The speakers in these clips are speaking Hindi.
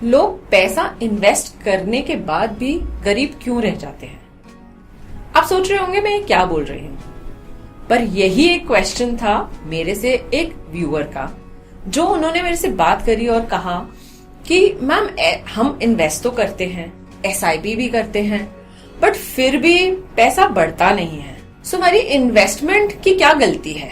लोग पैसा इन्वेस्ट करने के बाद भी गरीब क्यों रह जाते हैं? आप सोच रहे होंगे मैं क्या बोल रही हूं, पर यही एक क्वेश्चन था मेरे से एक व्यूअर का, जो उन्होंने मेरे से बात करी और कहा कि मैम हम इन्वेस्ट तो करते हैं, एसआईपी भी करते हैं, बट फिर भी पैसा बढ़ता नहीं है। सो हमारी इन्वेस्टमेंट की क्या गलती है?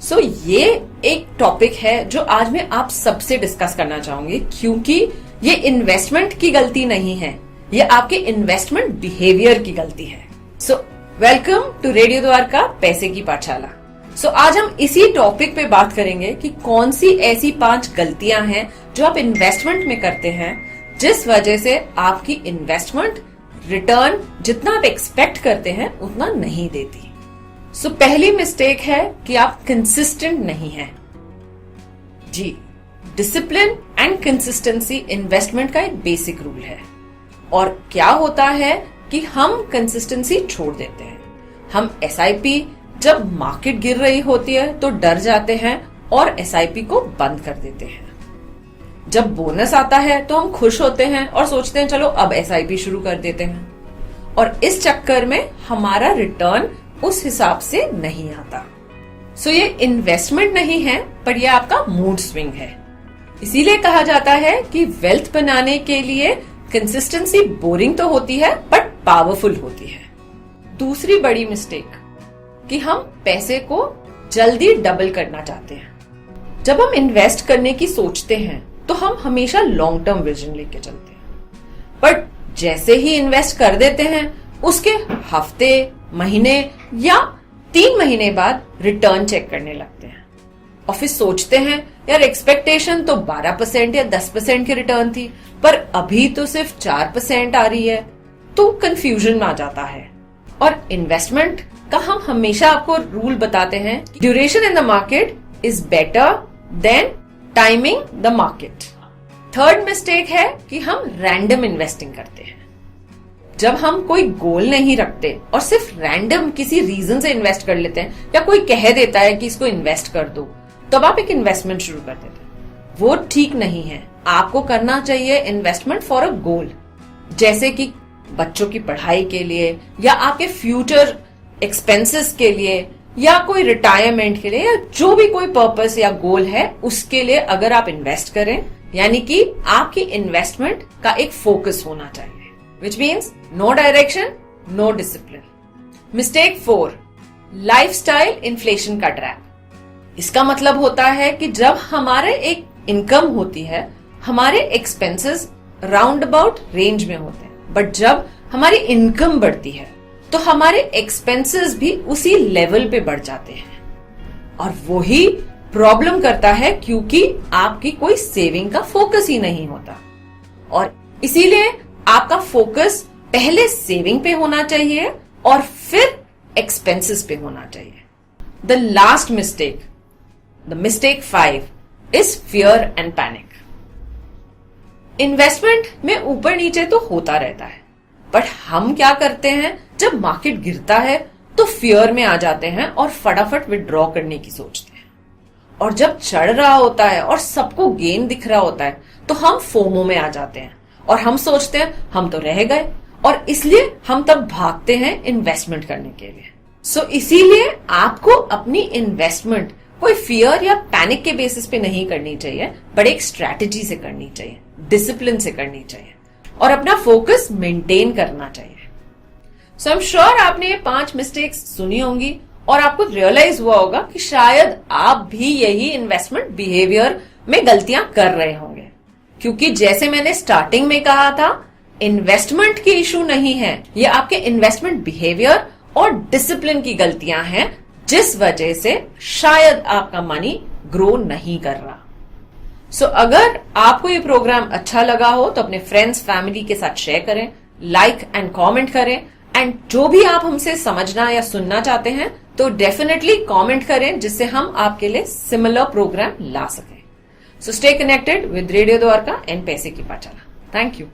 सो ये एक टॉपिक है जो आज मैं आप सबसे डिस्कस करना चाहूंगी, क्योंकि ये इन्वेस्टमेंट की गलती नहीं है, ये आपके इन्वेस्टमेंट बिहेवियर की गलती है। So welcome to radio Dwarka पैसे की पाठशाला। सो आज हम इसी टॉपिक पे बात करेंगे कि कौन सी ऐसी 5 गलतियां हैं जो आप इन्वेस्टमेंट में करते हैं, जिस वजह से आपकी इन्वेस्टमेंट रिटर्न जितना आप एक्सपेक्ट करते हैं उतना नहीं देती। सो पहली मिस्टेक है कि आप कंसिस्टेंट नहीं हैं। जी, डिसिप्लिन एंड कंसिस्टेंसी इन्वेस्टमेंट का एक बेसिक रूल है। और क्या होता है कि हम कंसिस्टेंसी छोड़ देते हैं। हम एसआईपी जब मार्केट गिर रही होती है तो डर जाते हैं और एसआईपी को बंद कर देते हैं। जब बोनस आता है तो हम खुश होते हैं और सोचते हैं चलो अब एसआईपी शुरू कर देते हैं, और इस चक्कर में हमारा रिटर्न उस हिसाब से नहीं आता। सो ये इन्वेस्टमेंट नहीं है, पर ये आपका मूड स्विंग है। इसीलिए कहा जाता है कि वेल्थ बनाने के लिए कंसिस्टेंसी बोरिंग तो होती है बट पावरफुल होती है। दूसरी बड़ी मिस्टेक कि हम पैसे को जल्दी डबल करना चाहते हैं। जब हम इन्वेस्ट करने की सोचते हैं तो हम हमेशा लॉन्ग टर्म विजन लेके चलते हैं, बट जैसे ही इन्वेस्ट कर देते हैं उसके हफ्ते, महीने या 3 महीने बाद रिटर्न चेक करने लगते हैं और फिर सोचते हैं यार एक्सपेक्टेशन तो 12% या 10% की रिटर्न थी, पर अभी तो सिर्फ 4% आ रही है, तो कंफ्यूजन में आ जाता है। और इन्वेस्टमेंट का हम हमेशा आपको रूल बताते हैं, duration in the market is better than timing the market. Third mistake है कि हम रैंडम इन्वेस्टिंग करते हैं। जब हम कोई गोल नहीं रखते और सिर्फ रैंडम किसी रीजन से इन्वेस्ट कर लेते हैं, या कोई कह देता है कि इसको इन्वेस्ट कर दो, तब आप एक इन्वेस्टमेंट शुरू कर देते हैं, वो ठीक नहीं है। आपको करना चाहिए इन्वेस्टमेंट फॉर अ गोल, जैसे कि बच्चों की पढ़ाई के लिए, या आपके फ्यूचर एक्सपेंसेस के लिए, या कोई रिटायरमेंट के लिए, या जो भी कोई पर्पस या गोल है उसके लिए अगर आप इन्वेस्ट करें, यानी कि आपकी इन्वेस्टमेंट का एक फोकस होना चाहिए, which means no direction, no discipline. Mistake 4, lifestyle inflation का ट्रैप। इसका मतलब होता है कि जब हमारे एक इनकम होती है, हमारे एक्सपेंसेस राउंड अबाउट रेंज में होते हैं, बट जब हमारी इनकम बढ़ती है तो हमारे एक्सपेंसेस भी उसी लेवल पे बढ़ जाते हैं, और वही प्रॉब्लम करता है क्योंकि आपकी कोई सेविंग का फोकस ही नहीं होता। और इसीलिए आपका फोकस पहले सेविंग पे होना चाहिए और फिर एक्सपेंसेस पे होना चाहिए। The last mistake, the mistake 5 is fear and panic. Investment में ऊपर नीचे तो होता रहता है, बट हम क्या करते हैं, जब मार्केट गिरता है तो फियर में आ जाते हैं और फटाफट विड्रॉ करने की सोचते हैं, और जब चढ़ रहा होता है और सबको गेन दिख रहा होता है तो हम फोमो में आ जाते हैं और हम सोचते हैं हम तो रह गए, और इसलिए हम तब भागते हैं इन्वेस्टमेंट करने के लिए। सो इसीलिए आपको अपनी इन्वेस्टमेंट कोई फियर या पैनिक के बेसिस पे नहीं करनी चाहिए, बट एक स्ट्रैटेजी से करनी चाहिए, डिसिप्लिन से करनी चाहिए, और अपना फोकस मेंटेन करना चाहिए। सो आई एम श्योर आपने ये 5 मिस्टेक्स सुनी होंगी और आपको रियलाइज हुआ होगा कि शायद आप भी यही इन्वेस्टमेंट बिहेवियर में गलतियां कर रहे होंगे, क्योंकि जैसे मैंने स्टार्टिंग में कहा था, इन्वेस्टमेंट की इशू नहीं है, ये आपके इन्वेस्टमेंट बिहेवियर और डिसिप्लिन की गलतियां हैं, जिस वजह से शायद आपका मनी ग्रो नहीं कर रहा। सो अगर आपको ये प्रोग्राम अच्छा लगा हो तो अपने फ्रेंड्स, फैमिली के साथ शेयर करें, लाइक एंड कमेंट करें, एंड जो भी आप हमसे समझना या सुनना चाहते हैं तो डेफिनेटली कमेंट करें, जिससे हम आपके लिए सिमिलर प्रोग्राम ला सकें। So stay connected with radio Dwarka and पैसे की पाठशाला। Thank you.